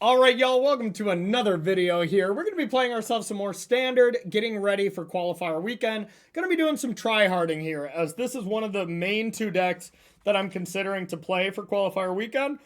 All right, y'all, welcome to another video here. We're going to be playing ourselves some more standard, getting ready for qualifier weekend. Going to be doing some try-harding here, as this is one of the main two decks that I'm considering to play for qualifier weekend.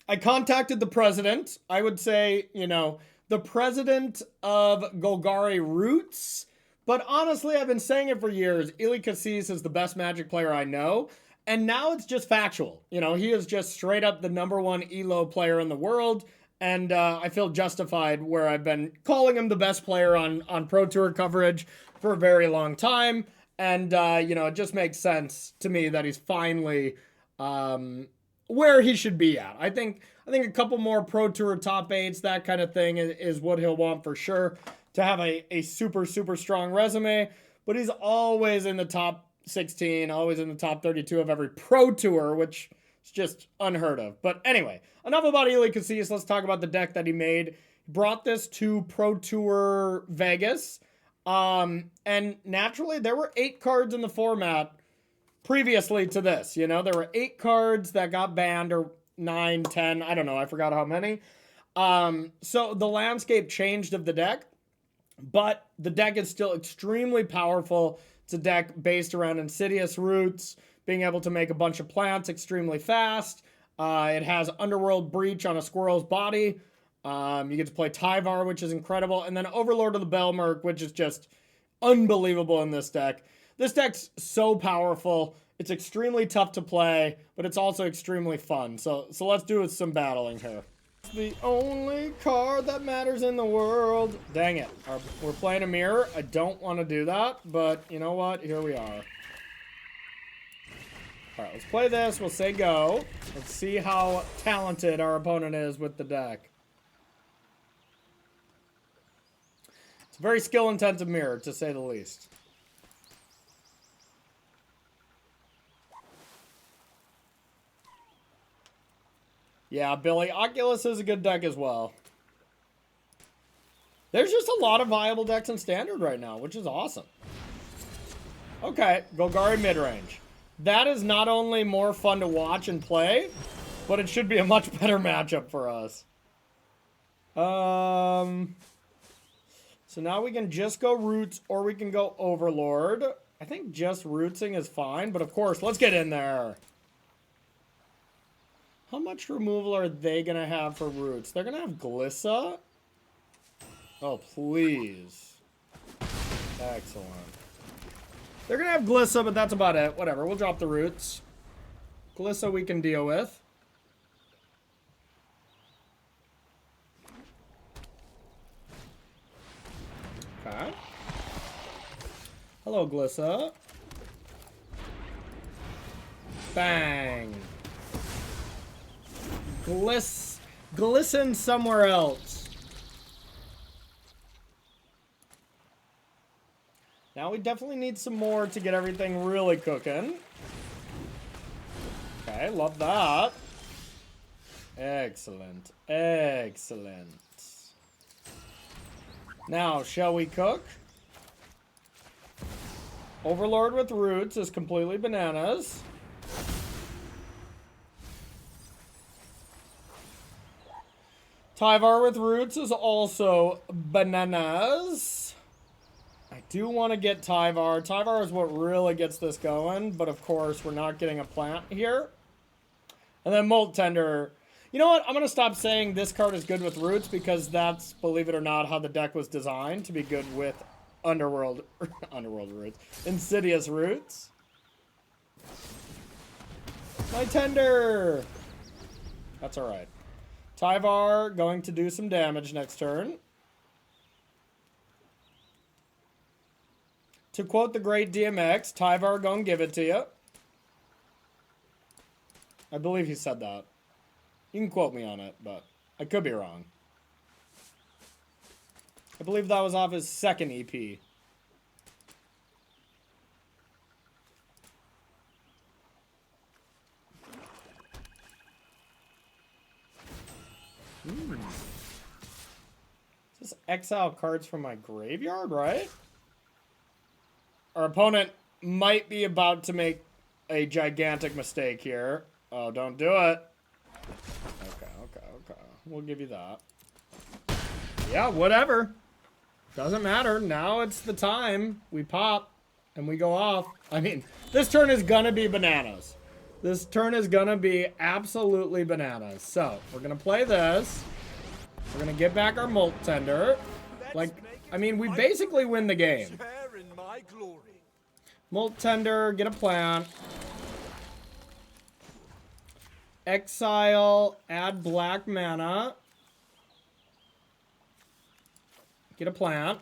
I contacted the president. I would say, the president of Golgari Roots. But honestly, I've been saying it for years. Ili Kassis is the best Magic player I know. And now it's just factual. He is just straight up the #1 ELO player in the world. And I feel justified where I've been calling him the best player on Pro Tour coverage for a very long time. And, it just makes sense to me that he's finally where he should be at. I think a couple more Pro Tour top 8s, that kind of thing, is what he'll want for sure, to have a super, super strong resume. But he's always in the top 16, always in the top 32 of every Pro Tour, which is just unheard of. But anyway, enough about Ili Kassis. Let's talk about the deck that he made. He brought this to Pro Tour Vegas. And naturally, there were 8 cards in the format previously to this. There were 8 cards that got banned, or 9, 10, I don't know, I forgot how many. So the landscape changed of the deck, but the deck is still extremely powerful. It's a deck based around Insidious Roots, being able to make a bunch of plants extremely fast. It has Underworld Breach on a squirrel's body. You get to play Tyvar, which is incredible. And then Overlord of the Belmerk, which is just unbelievable in this deck. This deck's so powerful. It's extremely tough to play, but it's also extremely fun. So let's do some battling here. It's the only card that matters in the world. Dang it. We're playing a mirror. I don't want to do that, but you know what? Here we are. All right, let's play this. We'll say go. Let's see how talented our opponent is with the deck. It's a very skill-intensive mirror, to say the least. Yeah, Billy, Oculus is a good deck as well. There's just a lot of viable decks in Standard right now, which is awesome. Okay, Golgari midrange. That is not only more fun to watch and play, but it should be a much better matchup for us. So now we can just go Roots, or we can go Overlord. I think just Rootsing is fine, but of course, let's get in there. How much removal are they going to have for Roots? They're going to have Glissa. Oh, please. Excellent. They're going to have Glissa, but that's about it. Whatever, we'll drop the Roots. Glissa we can deal with. Okay. Hello, Glissa. Bang. Glisten somewhere else. Now we definitely need some more to get everything really cooking. Okay, love that. Excellent. Excellent. Now, shall we cook? Overlord with Roots is completely bananas. Tyvar with Roots is also bananas. I do want to get Tyvar. Tyvar is what really gets this going, but of course we're not getting a plant here. And then Molt Tender. You know what? I'm going to stop saying this card is good with Roots, because that's, believe it or not, how the deck was designed, to be good with Underworld Roots. Insidious Roots. My Tender! That's alright. Tyvar going to do some damage next turn. To quote the great DMX, Tyvar gonna give it to you. I believe he said that. You can quote me on it, but I could be wrong. I believe that was off his second EP. Is this exile cards from my graveyard, right? Our opponent might be about to make a gigantic mistake here. Oh, don't do it. Okay. We'll give you that. Yeah, whatever. Doesn't matter. Now it's the time. We pop and we go off. I mean, this turn is gonna be bananas. This turn is gonna be absolutely bananas. So, we're gonna play this. We're gonna get back our Molt Tender. Like, I mean, we basically win the game. Molt Tender, get a plant. Exile, add black mana. Get a plant.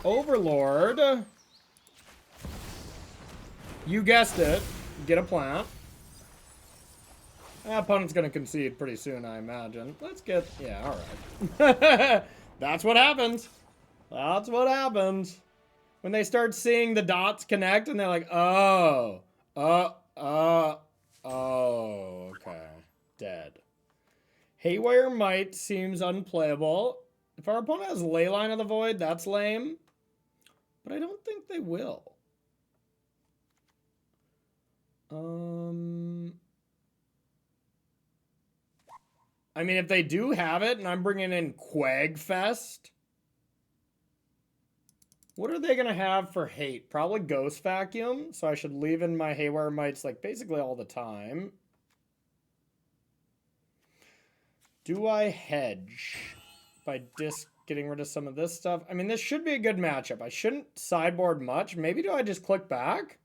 Overlord. You guessed it. Get a plant. Opponent's gonna concede pretty soon, I imagine. Let's get... Yeah, alright. That's what happens. That's what happens. When they start seeing the dots connect and they're like, oh. Oh, okay. Dead. Haywire Might seems unplayable. If our opponent has Leyline of the Void, that's lame. But I don't think they will. I mean, if they do have it and I'm bringing in Quagfest, what are they going to have for hate? Probably Ghost Vacuum, so I should leave in my Haywire Mites like basically all the time. Do I hedge by getting rid of some of this stuff? I mean, this should be a good matchup. I shouldn't sideboard much. Maybe do I just click back?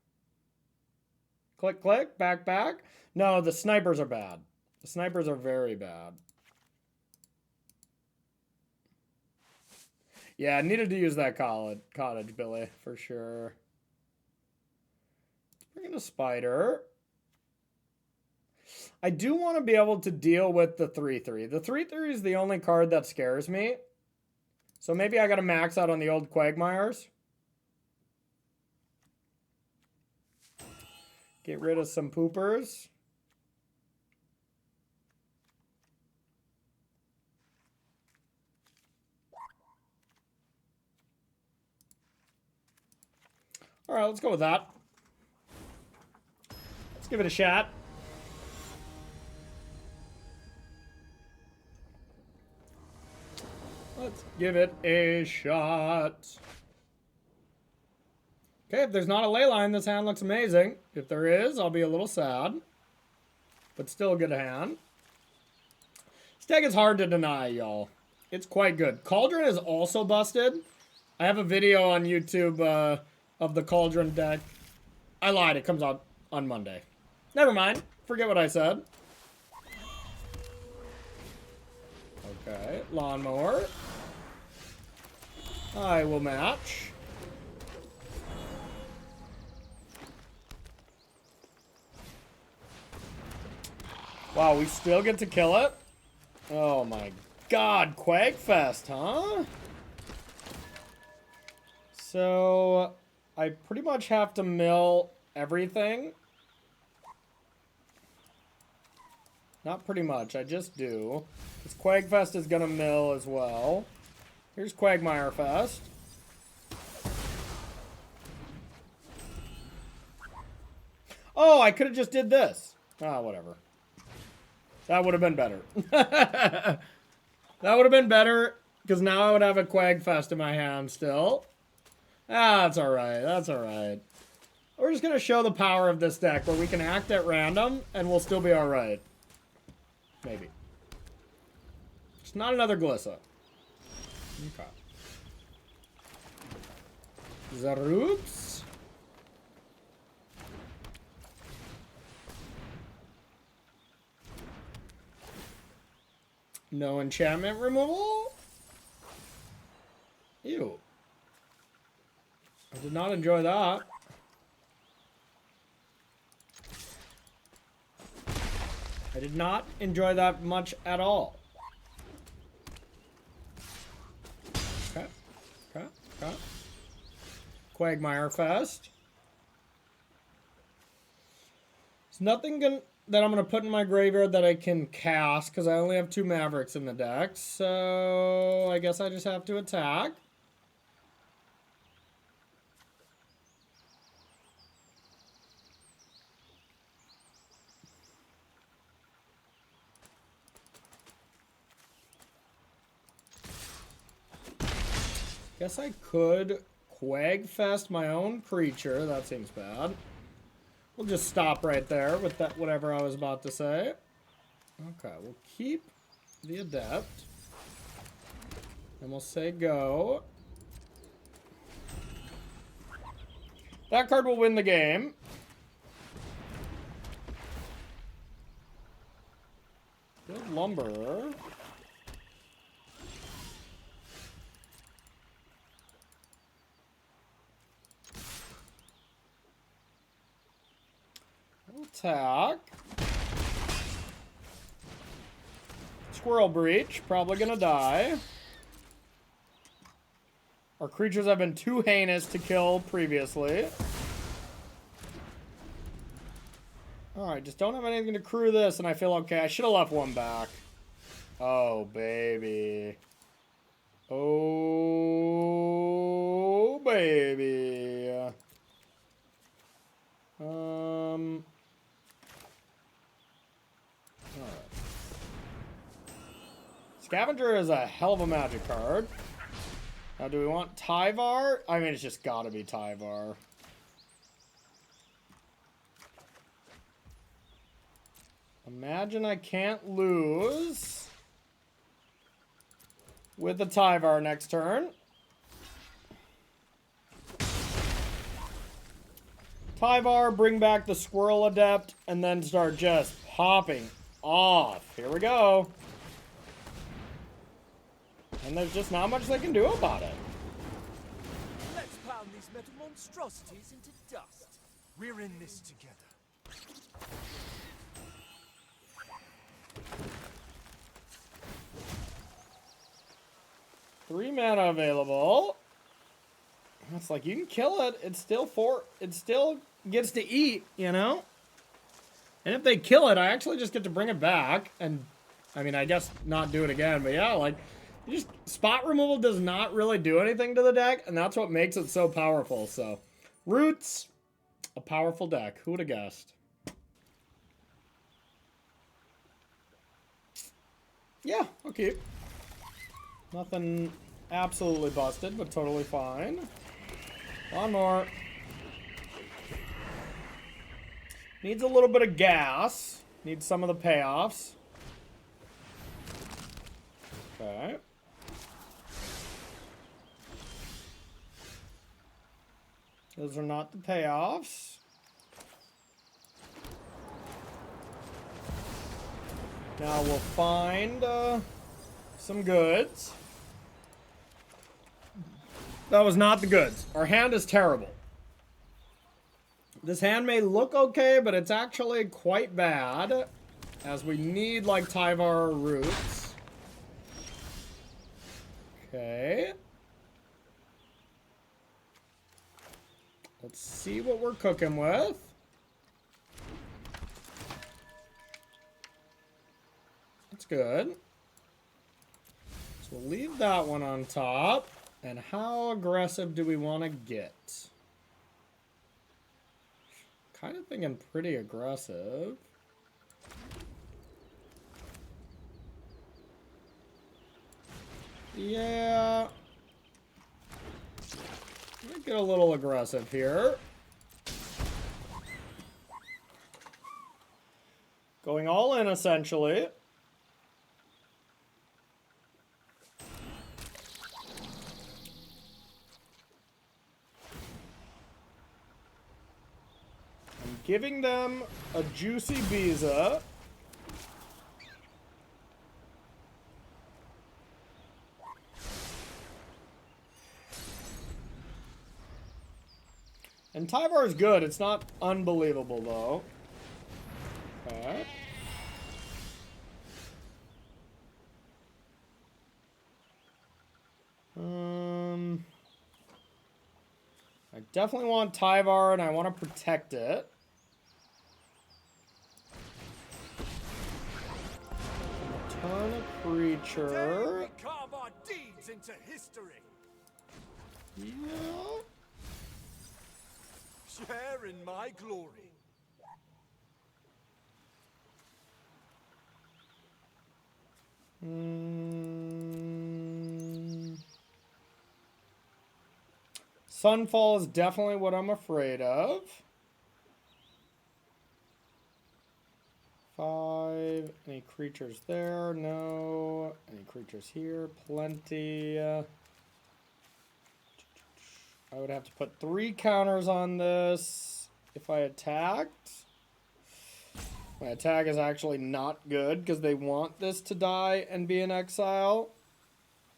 Click, click, back, back. No, the snipers are bad. The snipers are very bad. Yeah, I needed to use that cottage, Billy, for sure. Bring in a spider. I do want to be able to deal with the 3/3. The 3/3 is the only card that scares me. So maybe I got to max out on the old Quagmires. Get rid of some poopers. All right, let's go with that. Let's give it a shot. Let's give it a shot. Okay, if there's not a Leyline, this hand looks amazing. If there is, I'll be a little sad. But still a good hand. This deck is hard to deny, y'all. It's quite good. Cauldron is also busted. I have a video on YouTube of the Cauldron deck. I lied, it comes out on Monday. Never mind. Forget what I said. Okay, Lawnmower. I will match. Wow, we still get to kill it? Oh my god, Quagfest, huh? So, I pretty much have to mill everything. Not pretty much, I just do. This Quagfest is gonna mill as well. Here's Quagmire Fest. Oh, I could have just did this. Ah, whatever. That would have been better. That would have been better, because now I would have a Quagfest in my hand still. Ah, that's alright. That's alright. We're just going to show the power of this deck, where we can act at random, and we'll still be alright. Maybe. It's not another Glissa. Okay. Zaroops. No enchantment removal? Ew. I did not enjoy that. I did not enjoy that much at all. Okay. Okay. Okay. Quagmire Fest. There's nothing that I'm going to put in my graveyard that I can cast, because I only have 2 Mavericks in the deck. So I guess I just have to attack. Guess I could Quagfest my own creature. That seems bad. We'll just stop right there with that, whatever I was about to say. Okay, we'll keep the Adept. And we'll say go. That card will win the game. Good lumber. Attack. Squirrel Breach. Probably gonna die. Our creatures have been too heinous to kill previously. Alright, just don't have anything to crew this, and I feel okay. I should have left one back. Oh, baby. Oh, baby. Alright. Scavenger is a hell of a magic card. Now, do we want Tyvar? I mean, it's just gotta be Tyvar. Imagine I can't lose with the Tyvar next turn. Tyvar, bring back the Squirrel Adept, and then start just popping off. Here we go. And there's just not much they can do about it. Let's pound these metal monstrosities into dust. We're in this together. 3 mana available. It's like you can kill it. It still gets to eat, you know? And if they kill it, I actually just get to bring it back. And I mean, I guess not do it again, but yeah, like just spot removal does not really do anything to the deck, and that's what makes it so powerful. So Roots, a powerful deck. Who would have guessed? Yeah, okay. Nothing absolutely busted, but totally fine. One more. Needs a little bit of gas. Needs some of the payoffs. Okay. Those are not the payoffs. Now we'll find some goods. That was not the goods. Our hand is terrible. This hand may look okay, but it's actually quite bad, as we need like Tyvar or Roots. Okay. Let's see what we're cooking with. That's good. So we'll leave that one on top. And how aggressive do we want to get? Kind of thinking pretty aggressive. Yeah. Let me get a little aggressive here. Going all in, essentially. I'm giving them a juicy Biza. And Tyvar is good. It's not unbelievable, though. Okay. I definitely want Tyvar, and I want to protect it. Turn a creature. Dare we carve our deeds into history? Yeah. Share in my glory. Sunfall is definitely what I'm afraid of. 5. Any creatures there? No. Any creatures here? Plenty. I would have to put 3 counters on this if I attacked. My attack is actually not good because they want this to die and be in exile.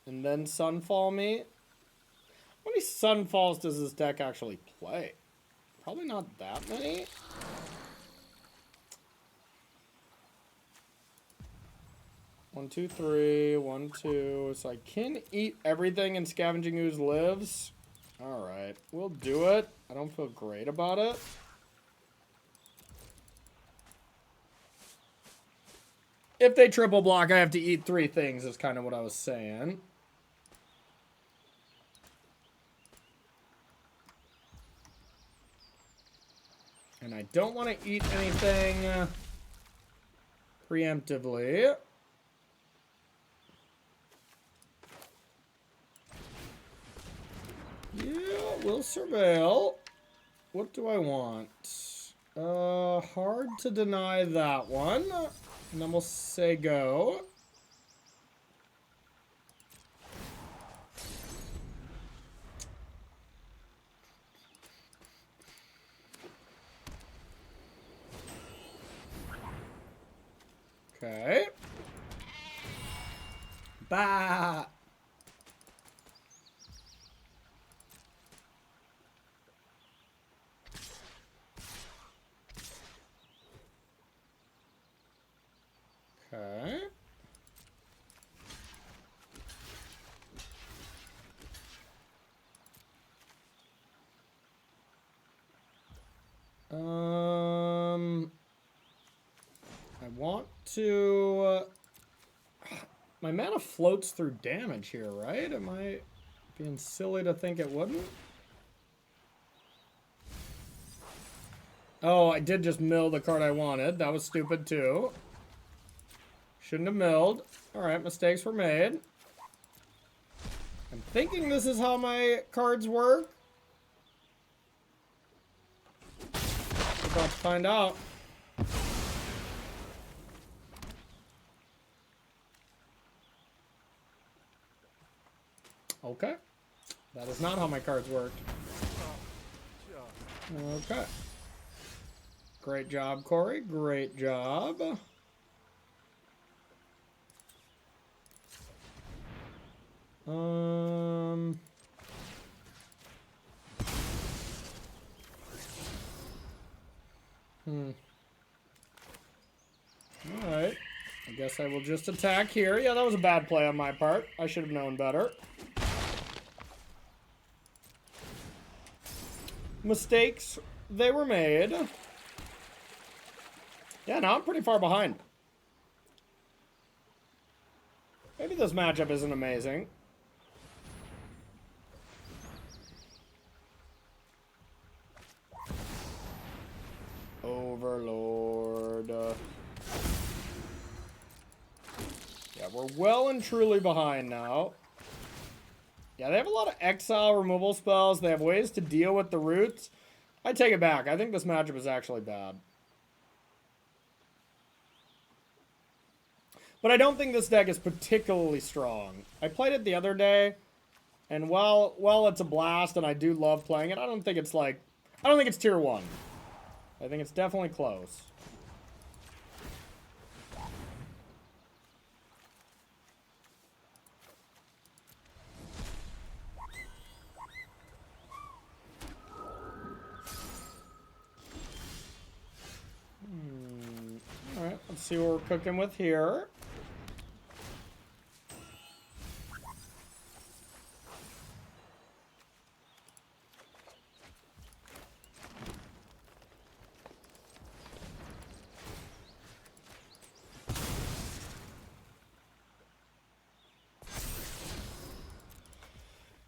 And then Sunfall me. How many Sunfalls does this deck actually play? Probably not that many. One, two, three. 1, 2. So I can eat everything and Scavenging Ooze lives. Alright, we'll do it. I don't feel great about it. If they triple block, I have to eat 3 things, is kind of what I was saying. And I don't want to eat anything preemptively. Yeah, we'll surveil. What do I want? Hard to deny that one. And then we'll say go. Okay. Bah. Okay. I want to... my mana floats through damage here, right? Am I being silly to think it wouldn't? Oh, I did just mill the card I wanted. That was stupid, too. Shouldn't have milled. Alright, mistakes were made. I'm thinking this is how my cards work. We're about to find out. Okay. That is not how my cards worked. Okay. Great job, Corey. Great job. Alright. I guess I will just attack here. Yeah, that was a bad play on my part. I should have known better. Mistakes, they were made. Yeah, now I'm pretty far behind. Maybe this matchup isn't amazing. Overlord. Yeah, we're well and truly behind now. Yeah, they have a lot of exile removal spells. They have ways to deal with the roots. I take it back. I think this matchup is actually bad. But I don't think this deck is particularly strong. I played it the other day, and while it's a blast and I do love playing it, I don't think it's like... I don't think it's tier 1. I think it's definitely close. Alright, let's see what we're cooking with here.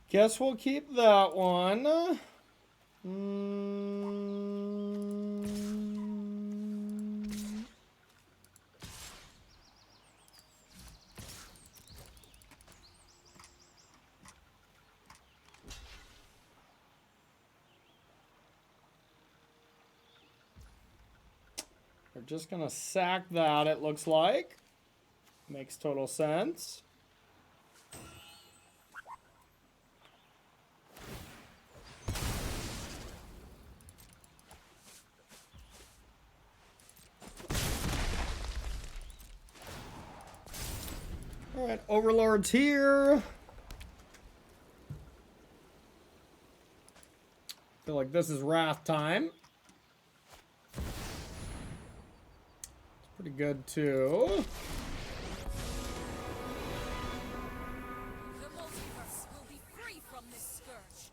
Guess we'll keep that one. We're just gonna sack that, it looks like. Makes total sense. Alright, Overlord's here. Feel like this is Wrath time. It's pretty good too. The multiverse will be free from this scourge.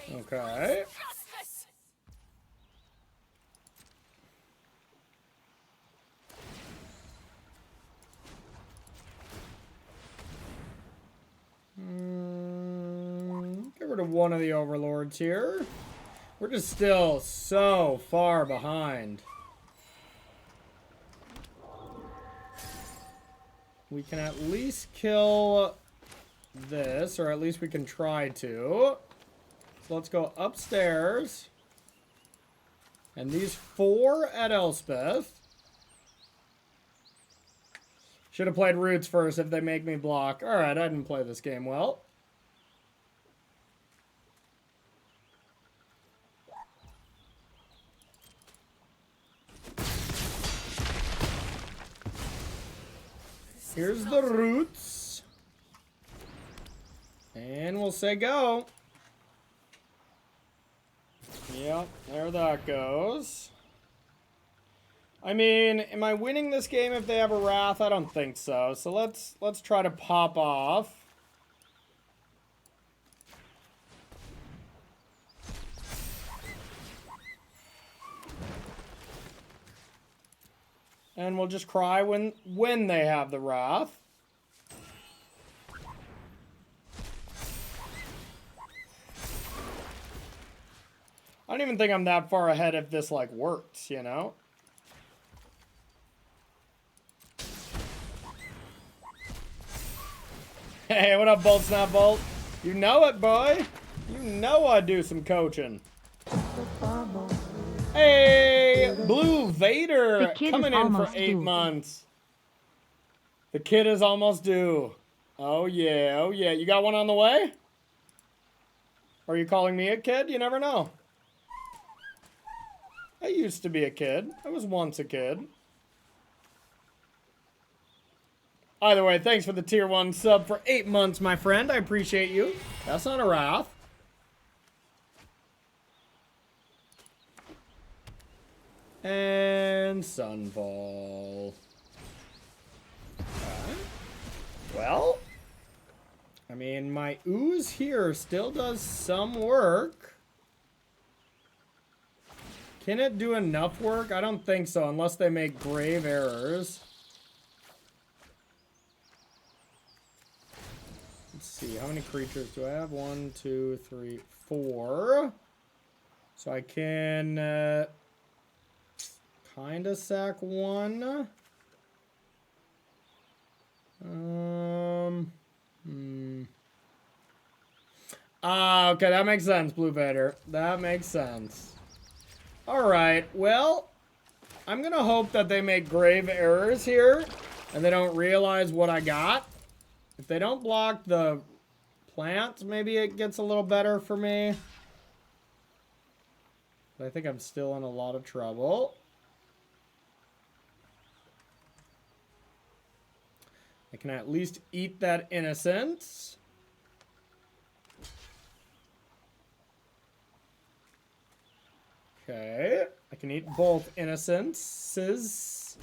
My blade Okay. runs justice. Get rid of one of the Overlords here. We're just still so far behind. We can at least kill this, or at least we can try to. So let's go upstairs. And these 4 at Elspeth. Should have played Roots first if they make me block. Alright, I didn't play this game well. Here's the Roots. And we'll say go. Yep, there that goes. I mean, am I winning this game if they have a Wrath? I don't think so. So let's try to pop off. And we'll just cry when they have the Wrath. I don't even think I'm that far ahead if this, like, works, you know? Hey, what up, Bolt Snap Bolt? You know it, boy. You know I do some coaching. Hey, Blue Vader coming in for 8 months. The kid is almost due. Oh, yeah. Oh, yeah. You got one on the way? Or are you calling me a kid? You never know. I used to be a kid. I was once a kid. Either way, thanks for the tier 1 sub for 8 months, my friend. I appreciate you. That's not a Wrath. And Sunfall. Okay. Well, I mean, my ooze here still does some work. Can it do enough work? I don't think so, unless they make grave errors. Let's see, how many creatures do I have? 1, 2, 3, 4. So I can kind of sack one. Okay, that makes sense, Blue Vader. That makes sense. Alright, well, I'm gonna hope that they make grave errors here, and they don't realize what I got. If they don't block the plants, maybe it gets a little better for me. But I think I'm still in a lot of trouble. I can at least eat that innocence. Okay, I can eat both innocences.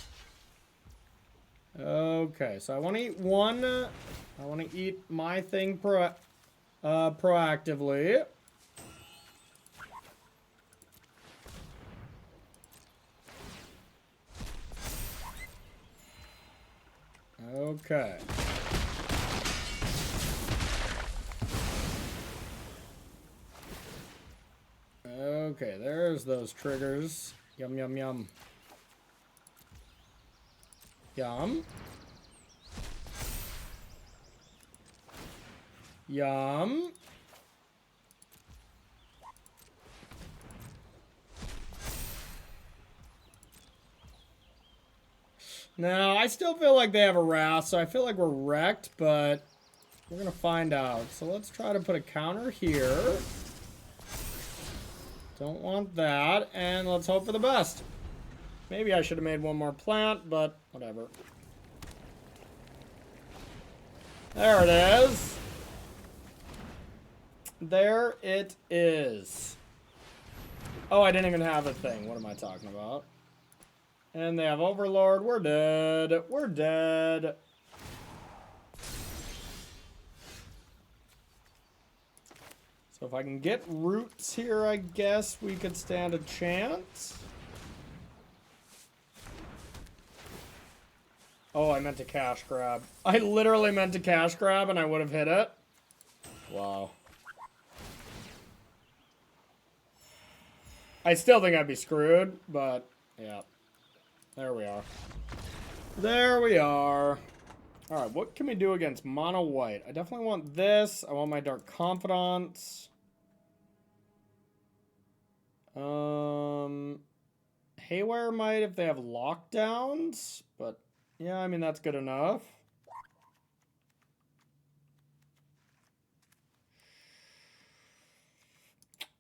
Okay, so I want to eat one. I want to eat my thing proactively. Okay. Okay, there's those triggers. Yum, yum, yum. Yum. Yum. No, I still feel like they have a wrath, so I feel like we're wrecked, but we're going to find out. So let's try to put a counter here. Don't want that, and let's hope for the best. Maybe I should have made one more plant, but whatever. There it is. There it is. Oh, I didn't even have a thing. What am I talking about? And they have Overlord. We're dead. We're dead. So if I can get roots here, I guess we could stand a chance. Oh, I meant to cash grab. I literally meant to cash grab and I would have hit it. Wow. I still think I'd be screwed, but yeah. There we are. There we are. Alright, what can we do against mono white? I definitely want this. I want my Dark Confidants. Haywire might if they have lockdowns, but yeah, I mean, that's good enough.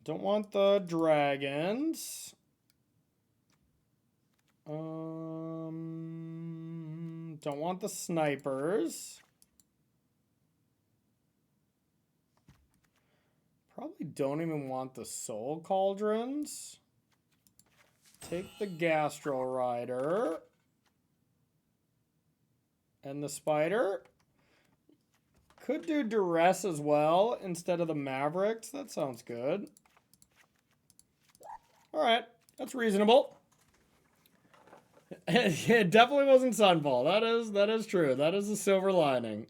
Don't want the dragons. Don't want the snipers. Probably don't even want the soul cauldrons. Take the Gastro Rider. And the spider. Could do duress as well instead of the Mavericks. That sounds good. Alright, that's reasonable. It definitely wasn't Sunfall. That is true. That is a silver lining.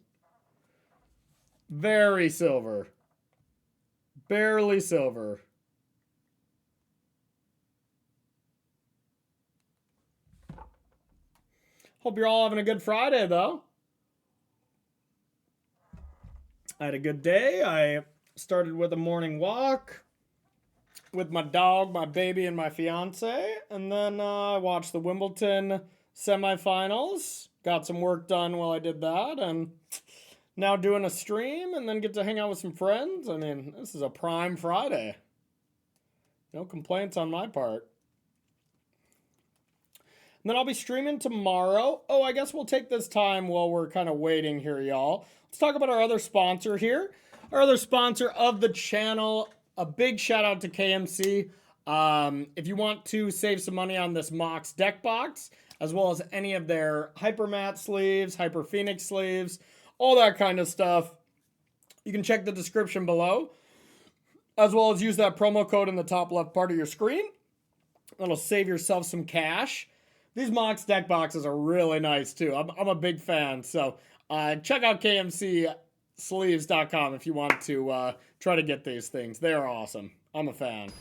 Very silver. Barely silver. Hope you're all having a good Friday, though. I had a good day. I started with a morning walk with my dog, my baby, and my fiance. And then I watched the Wimbledon semifinals. Got some work done while I did that. And now doing a stream and then get to hang out with some friends. I mean, this is a prime Friday. No complaints on my part. And then I'll be streaming tomorrow. Oh, I guess we'll take this time while we're kind of waiting here, y'all. Let's talk about our other sponsor here. Our other sponsor of the channel. A big shout out to KMC. If you want to save some money on this Mox deck box, as well as any of their Hyper Matte sleeves, Hyper Phoenix sleeves, all that kind of stuff, you can check the description below, as well as use that promo code in the top left part of your screen. That'll save yourself some cash. These Mox deck boxes are really nice too. I'm a big fan, so check out KMCsleeves.com if you want to try to get these things. They are awesome. I'm a fan.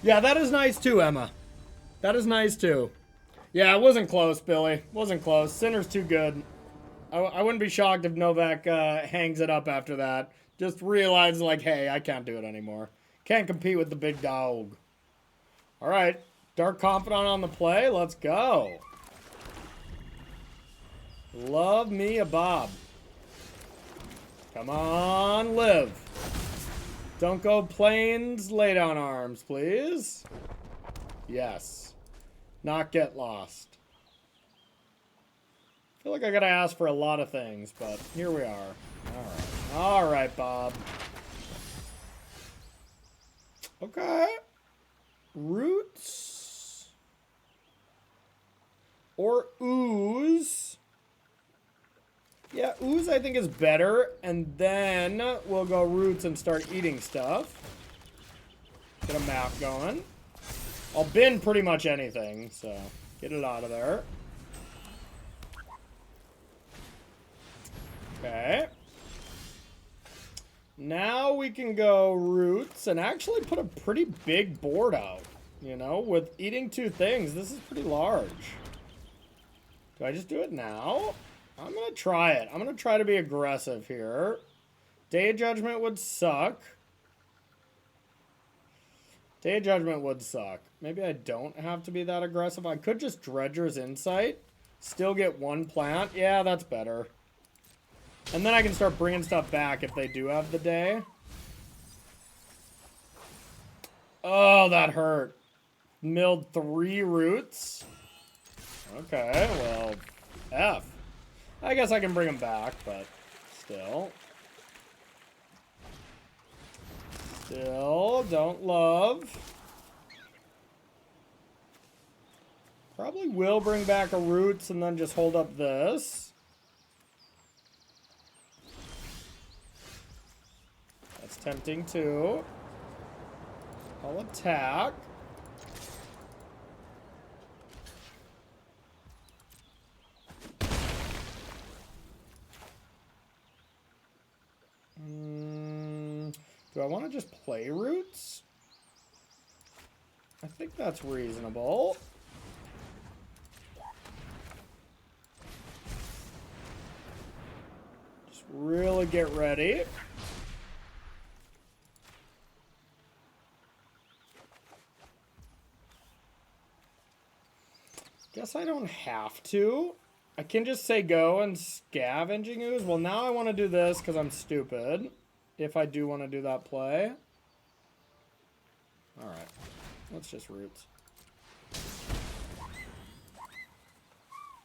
Yeah, that is nice too, Emma. That is nice too. Yeah, it wasn't close, Billy. Wasn't close. Sinner's too good. I wouldn't be shocked if Novak hangs it up after that. Just realizes, like, hey, I can't do it anymore. Can't compete with the big dog. All right. Dark Confidant on the play. Let's go. Love me a Bob. Come on, live. Don't go planes, lay down arms, please. Yes. Not get lost. I feel like I gotta ask for a lot of things, but here we are. Alright. Alright, Bob. Okay. Roots. Or ooze. Yeah, ooze I think is better, and then we'll go roots and start eating stuff. Get a map going. I'll bin pretty much anything, so get it out of there. Okay. Now we can go roots and actually put a pretty big board out. You know, with eating two things, this is pretty large. Do I just do it now? I'm going to try it. I'm going to try to be aggressive here. Day of Judgment would suck. Day of Judgment would suck. Maybe I don't have to be that aggressive. I could just Dredger's Insight. Still get one plant. Yeah, that's better. And then I can start bringing stuff back if they do have the day. Oh, that hurt. Milled 3 roots. Okay, well, F. I guess I can bring them back, but still. Still, don't love. Probably will bring back a roots and then just hold up this. That's tempting too. I'll attack. Do I want to just play roots? I think that's reasonable. Just really get ready. Guess I don't have to. I can just say go and scavenging ooze. Well, now I want to do this because I'm stupid. If I do want to do that play. Alright. Let's just roots.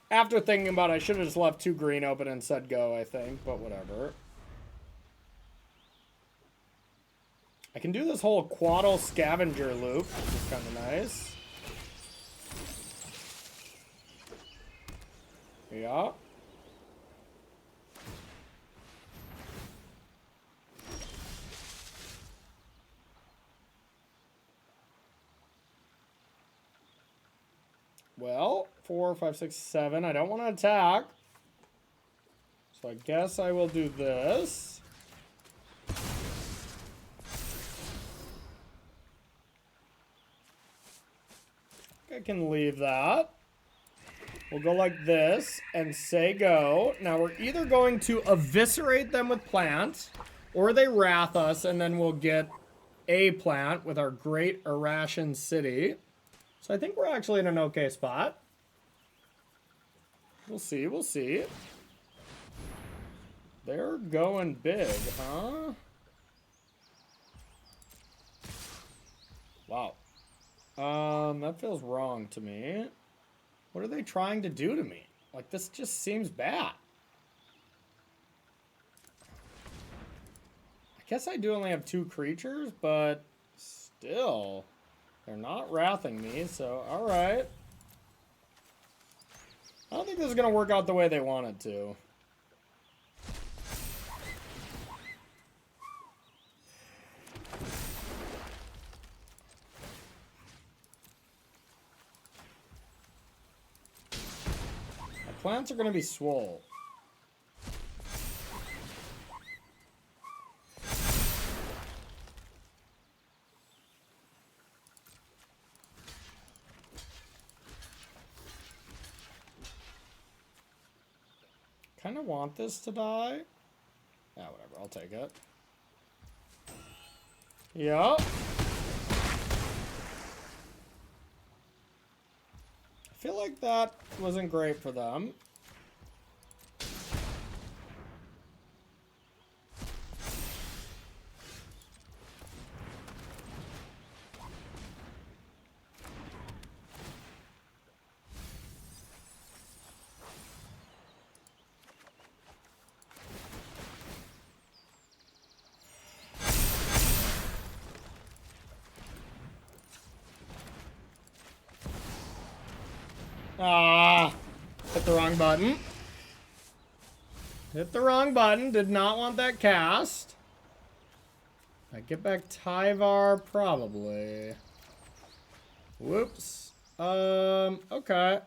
After thinking about it, I should have just left 2 green open and said go, I think. But whatever. I can do this whole Quaddle scavenger loop, which is kind of nice. Yeah. Well, 4, 5, 6, 7. I don't want to attack. So I guess I will do this. I can leave that. We'll go like this and say go. Now we're either going to eviscerate them with plants, or they wrath us, and then we'll get a plant with our great Irration City. So I think we're actually in an okay spot. We'll see, we'll see. They're going big, huh? Wow. That feels wrong to me. What are they trying to do to me? Like, this just seems bad. I guess I do only have 2 creatures, but still, they're not wrathing me, so alright. I don't think this is going to work out the way they want it to. Plants are going to be swole. Kind of want this to die. Yeah, whatever. I'll take it. Yup. I feel like that wasn't great for them. Ah, hit the wrong button. Hit the wrong button. Did not want that cast. I get back Tyvar, probably. Whoops. Okay.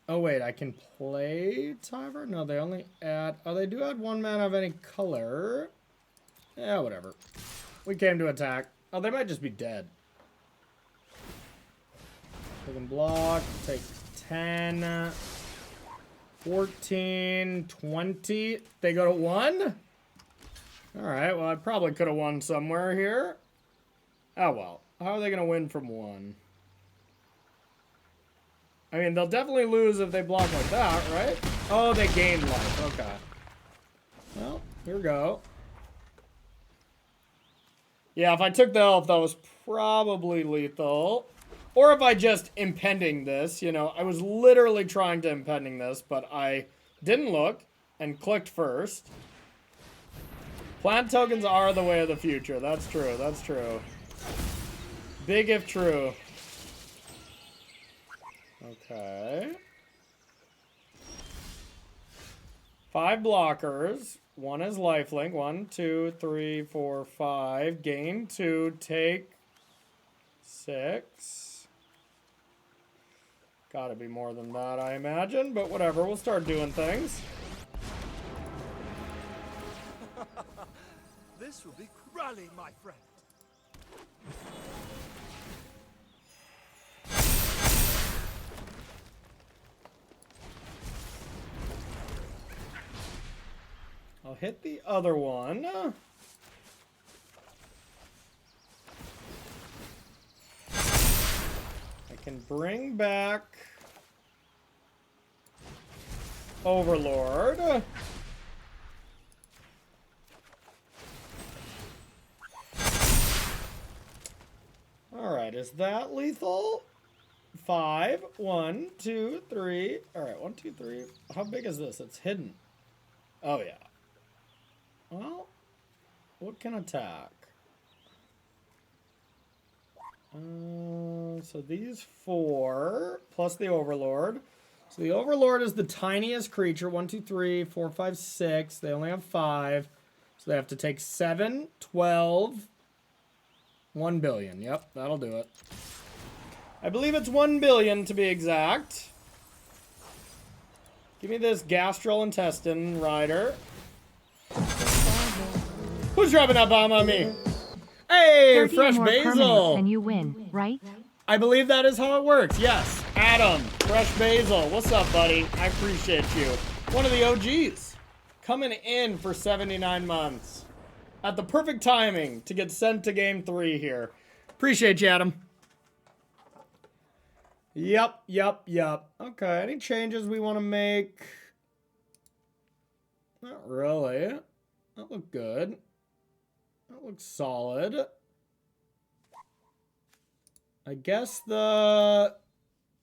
Oh, wait, I can play Tyvar? No, they only add... Oh, they do add 1 mana of any color. Yeah, whatever. We came to attack. Oh, they might just be dead. We can block, take 10, 14, 20. They go to 1? Alright, well, I probably could have won somewhere here. Oh, well. How are they going to win from 1? I mean, they'll definitely lose if they block like that, right? Oh, they gained life. Okay. Well, here we go. Yeah, if I took the elf, that was probably lethal. Or if I just impending this, you know, I was literally trying to impending this, but I didn't look and clicked first. Plant tokens are the way of the future. That's true. That's true. Big if true. Okay. 5 blockers. 1 is lifelink. 1, 2, 3, 4, 5. Gain 2. Take 6. Gotta be more than that, I imagine. But whatever. We'll start doing things. This will be rally, my friend. I'll hit the other one. I can bring back Overlord. Alright, is that lethal? 5. 1, 2, 3. Alright, 1, 2, 3. How big is this? It's hidden. Oh, yeah. Well, what can attack? So these 4, plus the Overlord. So the Overlord is the tiniest creature. 1, 2, 3, 4, 5, 6. They only have 5. So they have to take 7, 12, 1 billion. Yep, that'll do it. I believe it's 1 billion to be exact. Give me this gastrointestine rider. Who's dropping that bomb on me? Hey, fresh basil. And you win, right? I believe that is how it works. Yes, Adam, fresh basil. What's up, buddy? I appreciate you. One of the OGs coming in for 79 months at the perfect timing to get sent to game 3 here. Appreciate you, Adam. Yep. Okay, any changes we want to make? Not really. That looked good. That looks solid. I guess the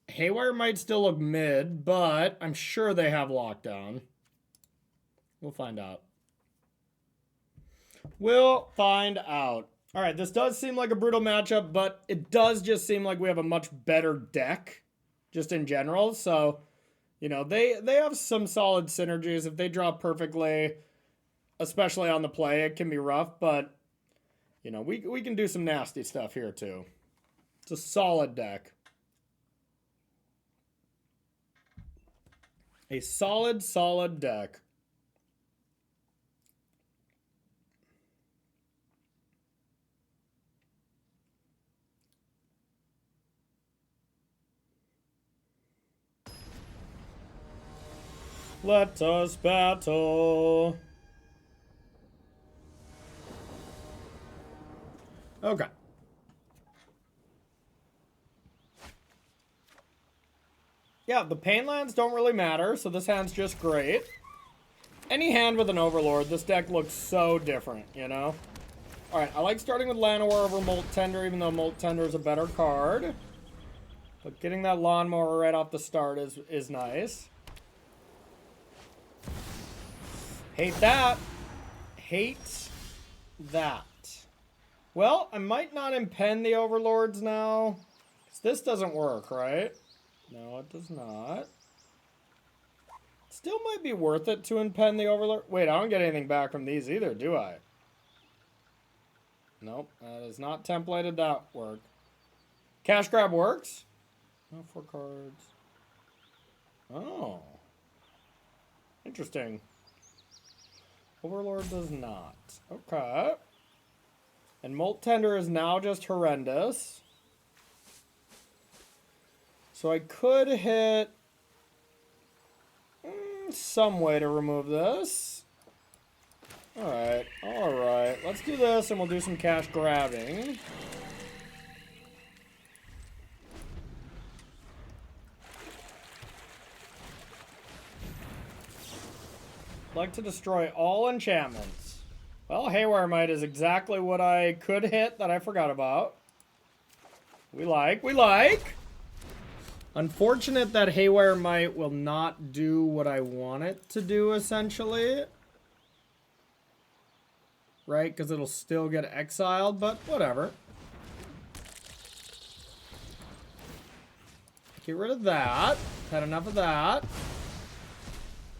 Haywire might still look mid, but I'm sure they have lockdown. We'll find out. We'll find out. All right, this does seem like a brutal matchup, but it does just seem like we have a much better deck, just in general. So, you know, they have some solid synergies. If they draw perfectly, especially on the play, it can be rough, but, you know, we can do some nasty stuff here, too. It's a solid deck. A solid deck. Let us battle. Okay. Yeah, the pain lands don't really matter, so this hand's just great. Any hand with an Overlord, this deck looks so different, you know? Alright, I like starting with Llanowar over Molt Tender, even though Molt Tender is a better card. But getting that Lawnmower right off the start is nice. Hate that. Hate that. Well, I might not impend the Overlords now. 'Cause this doesn't work, right? No, it does not. Still might be worth it to impend the Overlord. Wait, I don't get anything back from these either, do I? Nope, that is not templated that work. Cash grab works? No, 4 cards. Oh. Interesting. Overlord does not. Okay. And Molt Tender is now just horrendous. So I could hit some way to remove this. Alright. Let's do this and we'll do some cash grabbing. like to destroy all enchantments. Well, Haywire Might is exactly what I could hit that I forgot about. We like. Unfortunate that Haywire Might will not do what I want it to do, essentially. Right? Because it'll still get exiled, but whatever. Get rid of that. Had enough of that.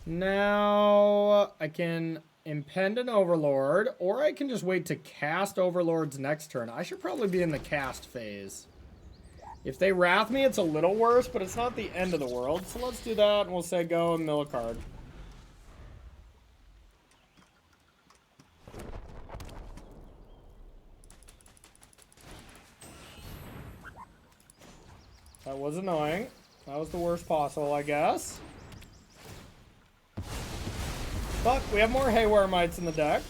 Now I can impend an Overlord, or I can just wait to cast Overlords next turn. I should probably be in the cast phase. If they Wrath me, it's a little worse, but it's not the end of the world. So let's do that, and we'll say go and mill a card. That was annoying. That was the worst possible, I guess. But we have more Haywire Mites in the deck.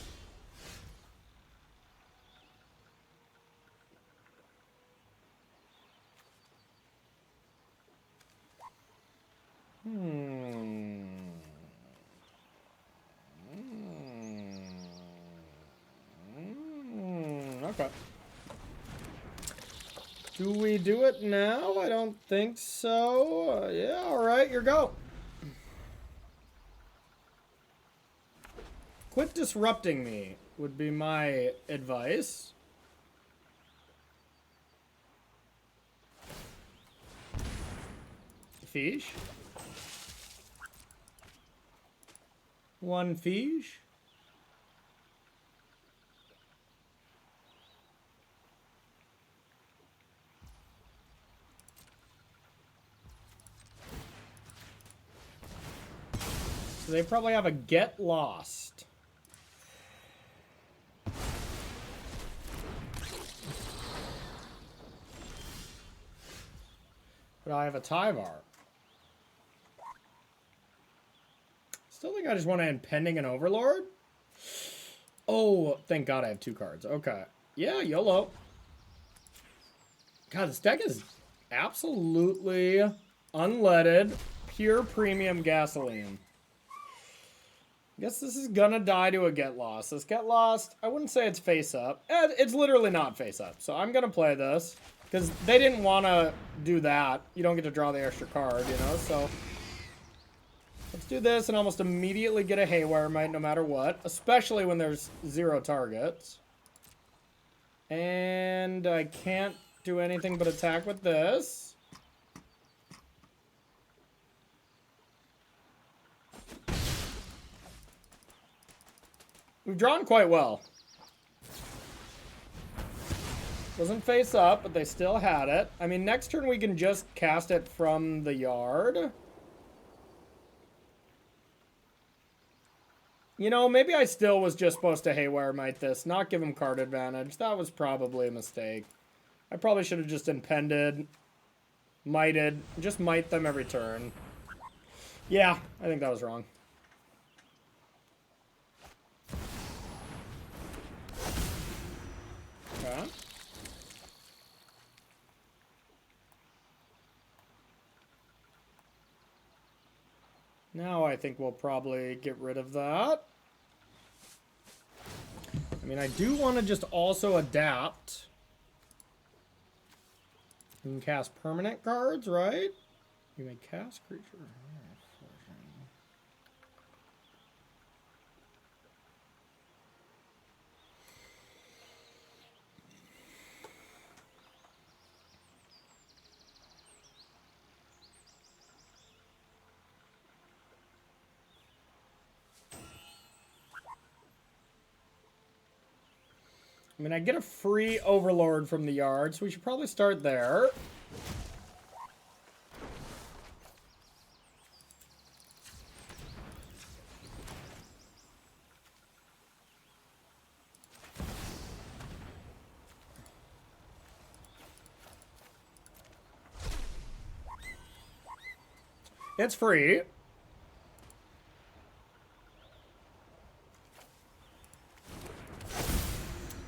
Okay. Do we do it now? I don't think so. Yeah, alright, your go. Quit disrupting me would be my advice. Fish. One fish. So they probably have a get lost. But I have a Tyvar. Still think I just want to impending an Overlord. Oh, thank God I have 2 cards. Okay. Yeah, YOLO. God, this deck is absolutely unleaded, pure premium gasoline. I guess this is gonna die to a get lost. This get lost, I wouldn't say it's face up. It's literally not face up. So I'm gonna play this because they didn't want to do that. You don't get to draw the extra card, you know. So let's do this and almost immediately get a Haywire Might no matter what, especially when there's 0 targets. And I can't do anything but attack with this. We've drawn quite well. Doesn't face up, but they still had it. I mean, next turn we can just cast it from the yard. You know, maybe I still was just supposed to Haywire Might this, not give him card advantage. That was probably a mistake. I probably should have just impended, mighted, just might them every turn. Yeah, I think that was wrong. Okay. Now I think we'll probably get rid of that. I mean, I do want to just also adapt. You can cast permanent cards, right? You may cast creature. I mean, I get a free Overlord from the yard, so we should probably start there. It's free.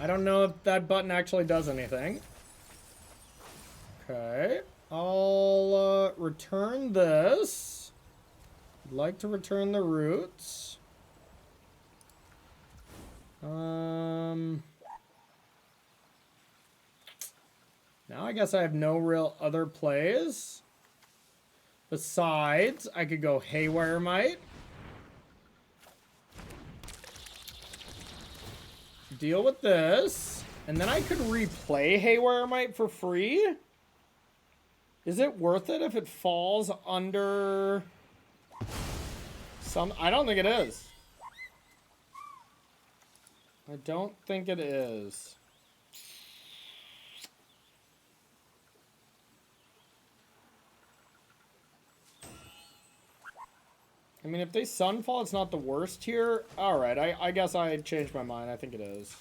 I don't know if that button actually does anything. Okay. I'll return this. I'd like to return the roots. Now I guess I have no real other plays. Besides, I could go Haywire Might. Deal with this. And then I could replay Haywire Might for free. Is it worth it if it falls under some... I don't think it is. I don't think it is. I mean, if they Sunfall, it's not the worst here. Alright, I guess I changed my mind. I think it is.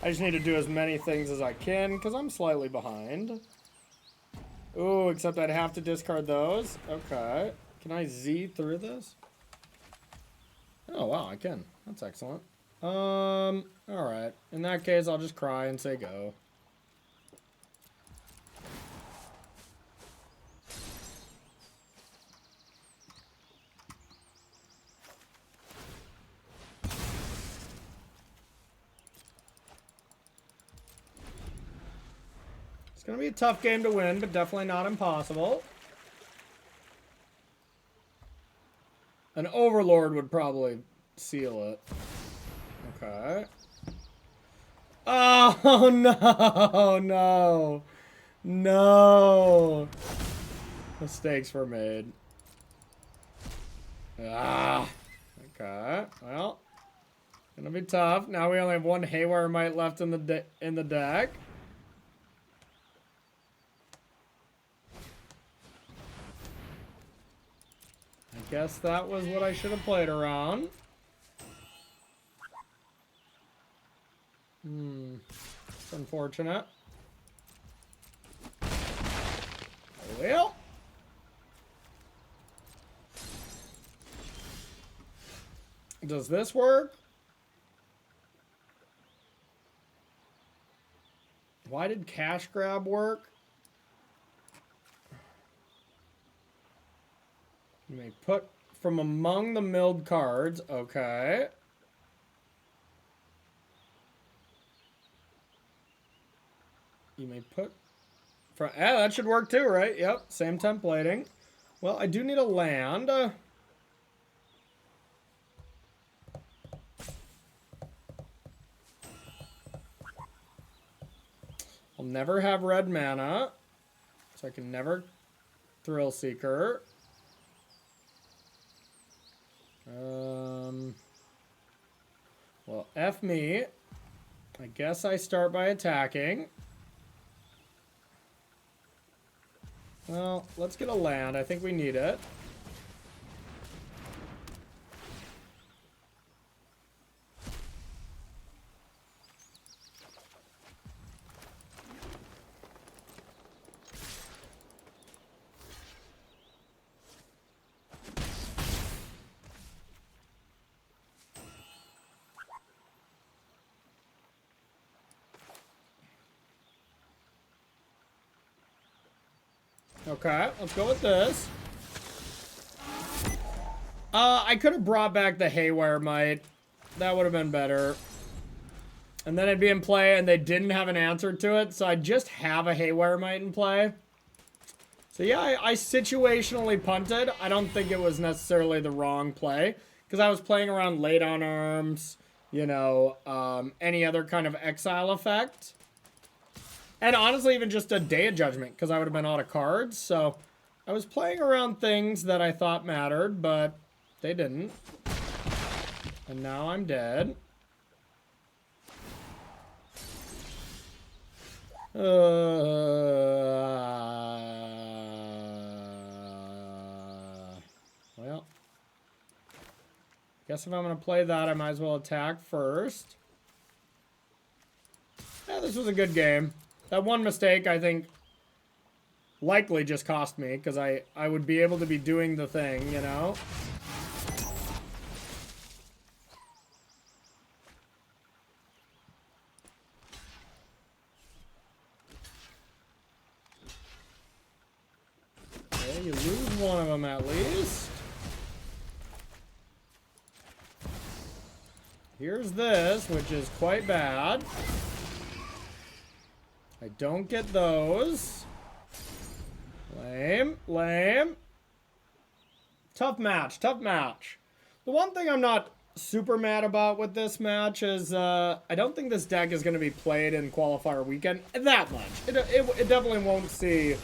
I just need to do as many things as I can, because I'm slightly behind. Ooh, except I'd have to discard those. Okay. Can I Z through this? Oh, wow, I can. That's excellent. Alright. In that case, I'll just cry and say go. It's gonna be a tough game to win, but definitely not impossible. An Overlord would probably seal it. Okay. Oh, no, no. No. Mistakes were made. Ah. Okay. Well, gonna be tough. Now we only have one Haywire Might left in the deck. I guess that was what I should have played around. It's unfortunate. Well. Does this work? Why did Cash Grab work? You may put from among the milled cards. Okay. You may put from... that should work too, right? Yep, same templating. Well, I do need a land. I'll never have red mana, so I can never Thrill Seeker. Well, F me. I guess I start by attacking. Well, let's get a land. I think we need it. Okay, let's go with this. I could have brought back the Haywire Might. That would have been better. And then it'd be in play and they didn't have an answer to it, so I just have a Haywire Might in play. So yeah, I situationally punted. I don't think it was necessarily the wrong play, because I was playing around late on arms, you know, any other kind of exile effect. And honestly, even just a Day of Judgment, because I would have been out of cards. So I was playing around things that I thought mattered, but they didn't. And now I'm dead. Well, guess if I'm going to play that, I might as well attack first. Yeah, this was a good game. That one mistake, I think, likely just cost me, because I would be able to be doing the thing, you know? Okay, you lose one of them at least. Here's this, which is quite bad. I don't get those. Lame, lame. Tough match, tough match. The one thing I'm not super mad about with this match is I don't think this deck is going to be played in qualifier weekend that much. It definitely won't see... It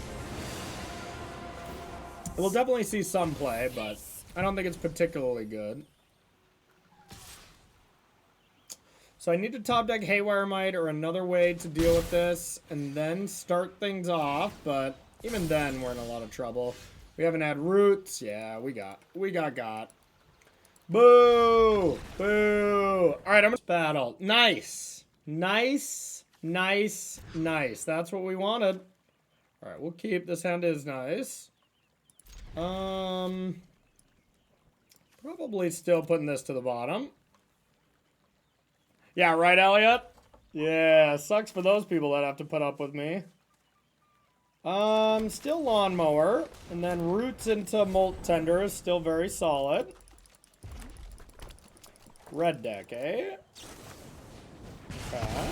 will definitely see some play, but I don't think it's particularly good. So I need to top deck Haywire Might or another way to deal with this and then start things off, but even then we're in a lot of trouble. We haven't had roots. Yeah, we got. Boo! Boo! Alright, I'm gonna battle. Nice. Nice. Nice. Nice. That's what we wanted. Alright, we'll keep. This hand is nice. Probably still putting this to the bottom. Yeah, right, Elliot? Yeah, sucks for those people that have to put up with me. Still Lawnmower. And then Roots into Molt Tender is still very solid. Red deck, eh? Okay.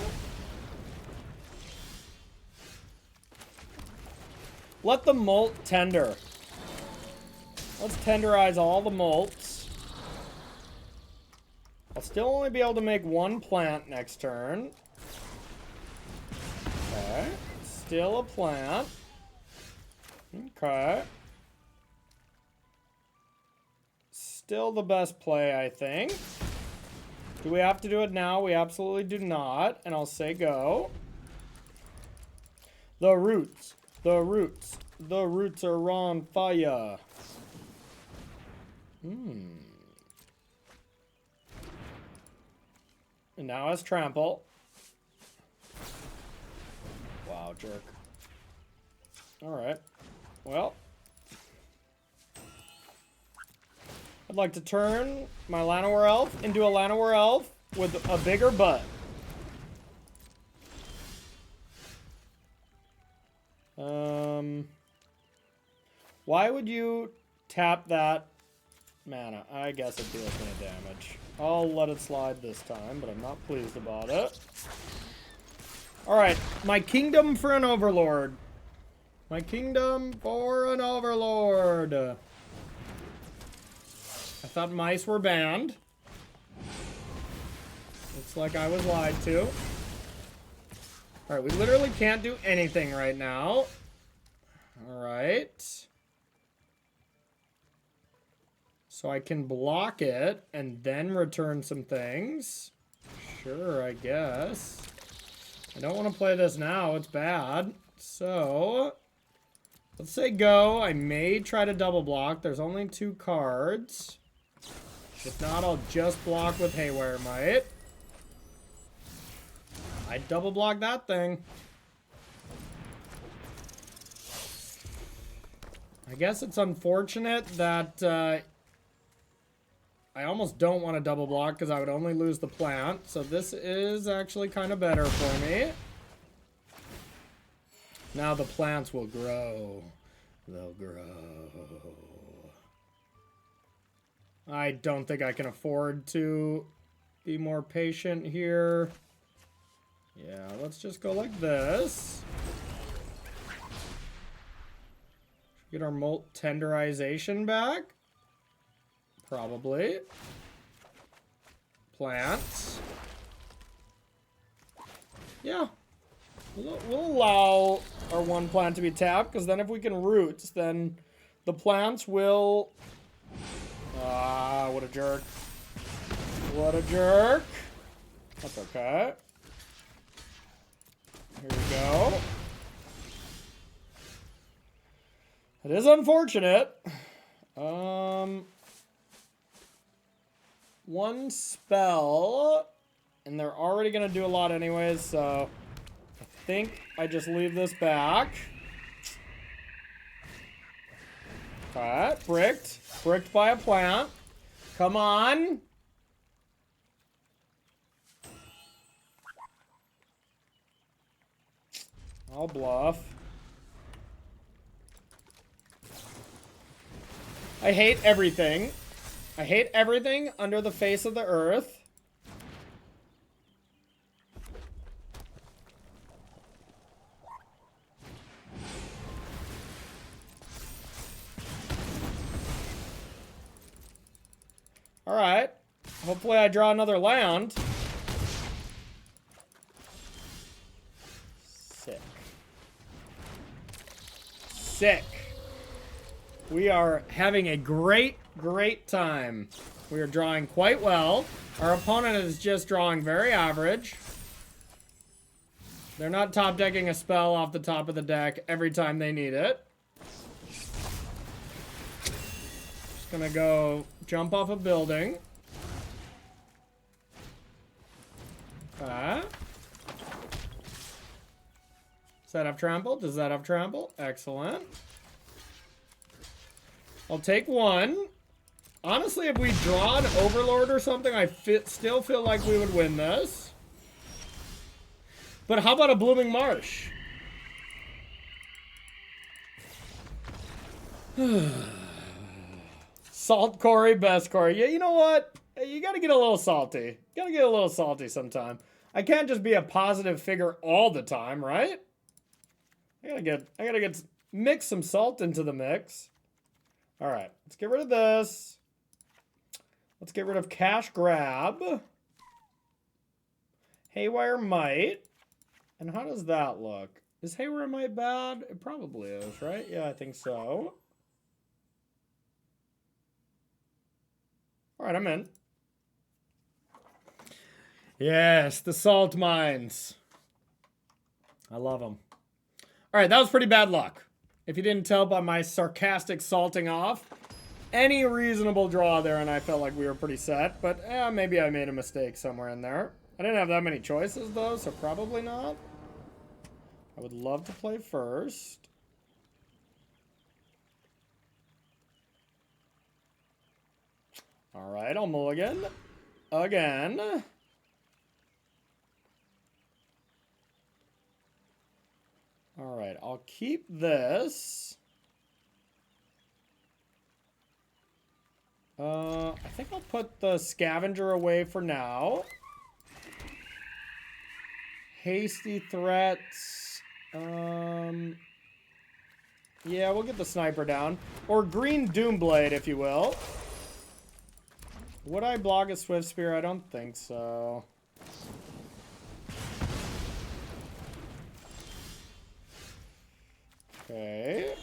Let the Molt tender. Let's tenderize all the Molts. I'll still only be able to make one plant next turn. Okay. Still a plant. Okay. Still the best play, I think. Do we have to do it now? We absolutely do not. And I'll say go. The roots. The roots. The roots are on fire. And now it's trample. Wow, jerk. Alright. Well. I'd like to turn my Llanowar Elf into a Llanowar Elf with a bigger butt. Why would you tap that mana? I guess it deals me damage. I'll let it slide this time, but I'm not pleased about it. Alright, my kingdom for an overlord. My kingdom for an overlord. I thought mice were banned. Looks like I was lied to. Alright, we literally can't do anything right now. Alright. So I can block it and then return some things. Sure, I guess. I don't want to play this now. It's bad. So, let's say go. I may try to double block. There's only 2 cards. If not, I'll just block with Haywire Might. I double block that thing. I guess it's unfortunate that I almost don't want to double block because I would only lose the plant. So this is actually kind of better for me. Now the plants will grow. They'll grow. I don't think I can afford to be more patient here. Yeah, let's just go like this. Get our Molt Tenderization back. Probably. Plants. Yeah. We'll allow our 1 plant to be tapped, because then if we can roots, then the plants will... Ah, what a jerk. What a jerk. That's okay. Here we go. It is unfortunate. 1 spell, and they're already going to do a lot anyways, so I think I just leave this back. Alright, bricked. Bricked by a plant. Come on. I'll bluff. I hate everything. I hate everything under the face of the earth. Alright. Hopefully I draw another land. Sick. Sick. We are having a great time. We are drawing quite well. Our opponent is just drawing very average. They're not top decking a spell off the top of the deck every time they need it. Just gonna go jump off a building. Does that have trample? Does that have trample? Excellent. I'll take one. Honestly, if we draw an Overlord or something, I still feel like we would win this. But how about a Blooming Marsh? Salt Corey, best Corey. Yeah, you know what? You gotta get a little salty. You gotta get a little salty sometime. I can't just be a positive figure all the time, right? I gotta mix some salt into the mix. All right, let's get rid of this. Let's get rid of Cash Grab. Haywire Might. And how does that look? Is Haywire Might bad? It probably is, right? Yeah, I think so. All right, I'm in. Yes, the salt mines. I love them. All right, that was pretty bad luck. If you didn't tell by my sarcastic salting off, any reasonable draw there, and I felt like we were pretty set. But maybe I made a mistake somewhere in there. I didn't have that many choices, though, so probably not. I would love to play first. All right, I'll mulligan. Again. All right, I'll keep this. I think I'll put the Scavenger away for now. Hasty threats. Yeah, we'll get the sniper down. Or green Doomblade, if you will. Would I block a Swift Spear? I don't think so. Okay.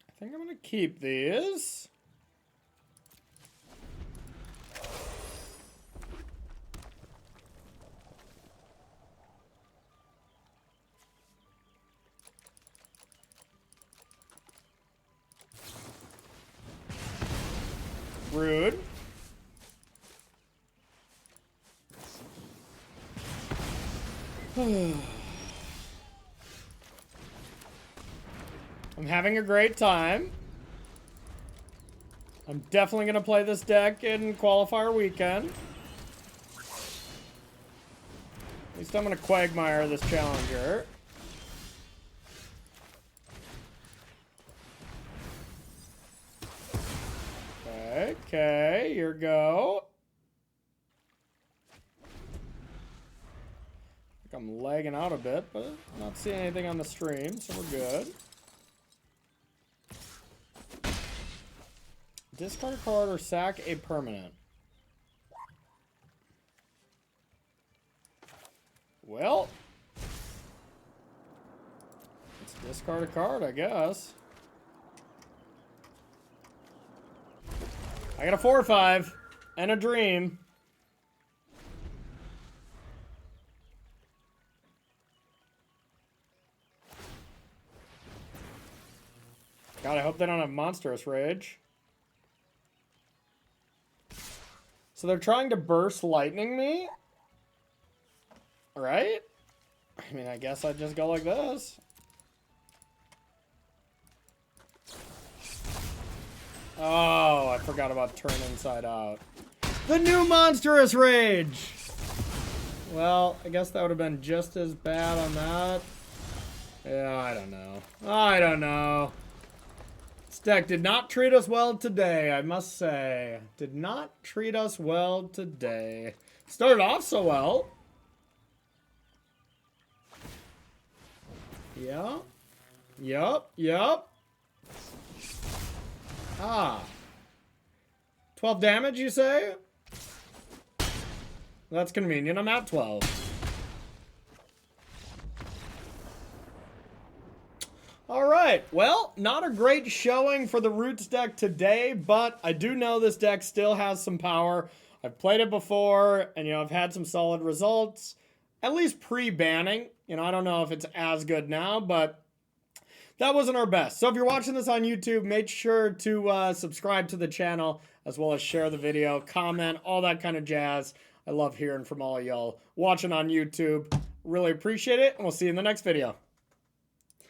I think I'm gonna keep these. Rude. I'm having a great time. I'm definitely going to play this deck in qualifier weekend. At least I'm going to Quagmire this challenger. Okay, here we go. I think I'm lagging out a bit, but I'm not seeing anything on the stream, so we're good. Discard a card or sack a permanent. Well, let's discard a card, I guess. I got a 4/5 and a dream. God, I hope they don't have Monstrous Rage. So they're trying to burst lightning me? Right? I mean, I guess I'd just go like this. Oh, I forgot about turn inside out. The new Monstrous Rage! Well, I guess that would have been just as bad on that. Yeah, I don't know. I don't know. This deck did not treat us well today, I must say. Did not treat us well today. Started off so well. Yeah. Yup. Ah. 12 damage, you say? That's convenient. I'm at 12. Alright, well, not a great showing for the Roots deck today, but I do know this deck still has some power. I've played it before, and, I've had some solid results. At least pre-banning. I don't know if it's as good now, but that wasn't our best. So if you're watching this on YouTube, make sure to subscribe to the channel, as well as share the video, comment, all that kind of jazz. I love hearing from all y'all watching on YouTube. Really appreciate it, and we'll see you in the next video.